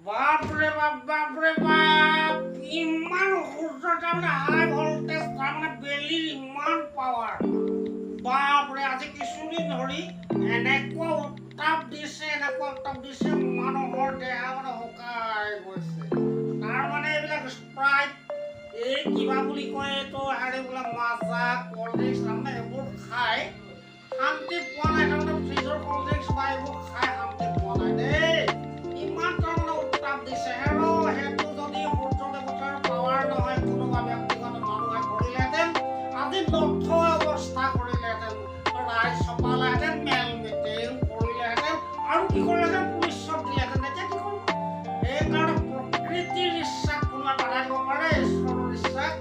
বাপৰে বাপ ইমান সূৰ্য তাৰমানে হাই ভল্টেজ তাৰমানে বেলিৰ ইমান পাৱাৰ বাপৰে আজি কিছুদিন ধৰি এনেকুৱা উত্তাপ দিছে মানুহৰ দেহা মানে শুকাই গৈছে তাৰমানে এইবিলাক স্প্ৰাইট এই কিবা বুলি কয় এইটো হেৰি বোলে মাজা কল্ড ড্ৰিংকছ তাৰমানে এইবোৰ খাই শান্তি পোৱা নাই তাৰমানে ফ্ৰিজৰ কল্ড ড্ৰিংকছ বা এইবোৰ খাই শান্তি পোৱা নাই দেই ইমান তাৰমানে উত্তাপ দিছে হেৰো সেইটো যদি সূৰ্য দেৱতাৰ পাৱাৰ নহয় কোনোবা ব্যক্তিগত মানুহে কৰিলেহেঁতেন আজি নথৈ অৱস্থা কৰিলেহেঁতেন ৰাইজ চপালেহেঁতেন মেল মিটিং কৰিলেহেঁতেন আৰু কি কৰিলেহেঁতেন পুলিচত দিলেহেঁতেন এতিয়া কি কৰিব এইকাৰণে প্ৰকৃতিৰ ইচ্ছাক কোনোবা বাধা দিব পাৰে ঈশ্বৰৰ ইচ্ছাক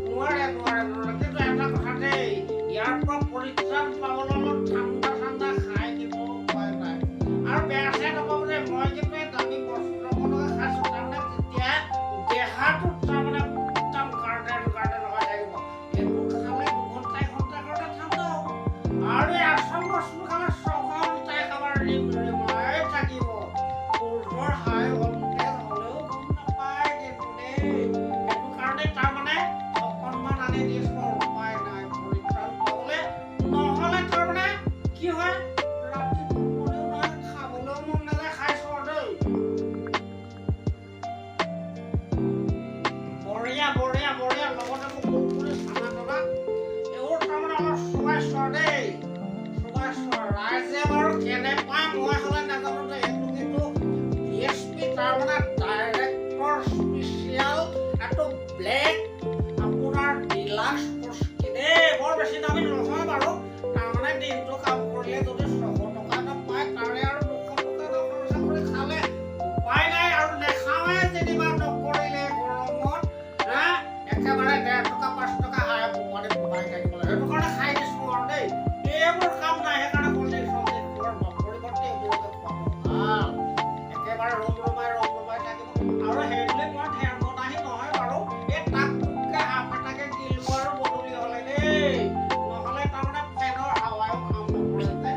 নোৱাৰে কিন্তু এটা কথা দেই ইয়াৰ পৰা পৰিত্ৰাণ পাবলৈ অলপ ঠাণ্ডা খাই কিন্তু উপায় নাই আৰু বেয়া চেয়া নাপাব যে মই কিন্তু এই দামী বস্ত্ৰখনকে খাইছোঁ তাৰমানে তেতিয়া দেহাটোত তাৰমানে একদম গাৰ্ডেন হৈ থাকিব এইবোৰ খালে দুঘণ্টা এঘণ্টাৰ কাৰণে ঠাণ্ডা হ'ব আৰু এই আচল বস্তু খালে ছঘণ্টাই খাবাৰ ৰিমাই থাকিব সূৰ্যৰ হাই ভল্টেজ হ'লেও গম নাপায় কিন্তু দেই সেইটো কাৰণে তাৰমানে অকণমান আনি দিছোঁ উপায় নাই পৰিত্ৰাণ পাবলৈ নহ'লে তাৰমানে কি হয় ৰাতি টোপনিও নহয় খাবলৈও মন নাযায় খাইছোঁ দেই বঢ়িয়া লগতে মোক কুৰকুৰি চানা টনা এইবোৰ তাৰমানে অলপ চোবাইছোঁ দেই চোবাইছোঁ ৰাইজে বাৰু কেনে পায় মই হ'লে নাজানো দেই এইটো কিন্তু DSP তাৰমানে ডাইৰেক্টৰ স্পেচিয়েল এইটো ব্লেক আপোনাৰ ডিলাক্স পুষ্টি দেই বৰ বেছি দামী নহয় বাৰু তাৰমানে দিনটো কাম কৰিলে যদি 600 টকা এটা পায় তাৰে আৰু 200 টকা খৰচা কৰি খালে উপায় নাই আৰু নেখাওঁৱে যেনিবা নকৰিলে গৰমত একেবাৰে 1.5 টকা 5 টকা হাই পানী পাই থাকিব লাগে সেইটো কাৰণে খাই দিছোঁ আৰু দেই এইবোৰ কাম নাই সেইকাৰণে কল্ড ড্ৰিংকছৰ পৰিৱৰ্তে এইবোৰকে খুৱাব ভাল একেবাৰে ৰমাই থাকিব আৰু সেইবুলি মই ধ্যানত আহি নহয় বাৰু এই তাক টুককৈ হাফ এটাকে গিলিব আৰু বদলি হ'লে দেই নহ'লে তাৰমানে ফেনৰ হাৱায়ো কাম নকৰে যে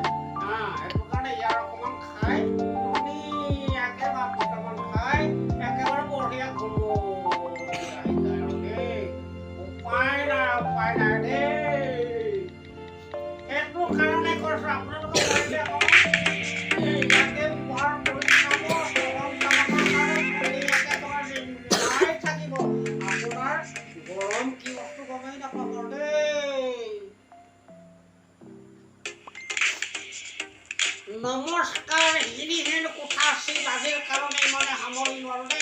সেইটো কাৰণে ইয়াৰ অকণমান খাই ধুনীয়াকৈ ভাত দুটামান খাই একেবাৰে বঢ়িয়া গলো আহি যায় আৰু দেই উপায় নাই দেই সেইটো কাৰণে কৈছোঁ আপোনালোকে পাৰিলে ইয়াকে ব্যৱহাৰ কৰি খাব থাকিব আপোনাৰ গৰম কি বস্তু গমেই নাপাব দেই নমস্কাৰ হিৰিহেন কথা আছিল আজিৰ কাৰণে ইমানে সামৰি নোৱাৰো দেই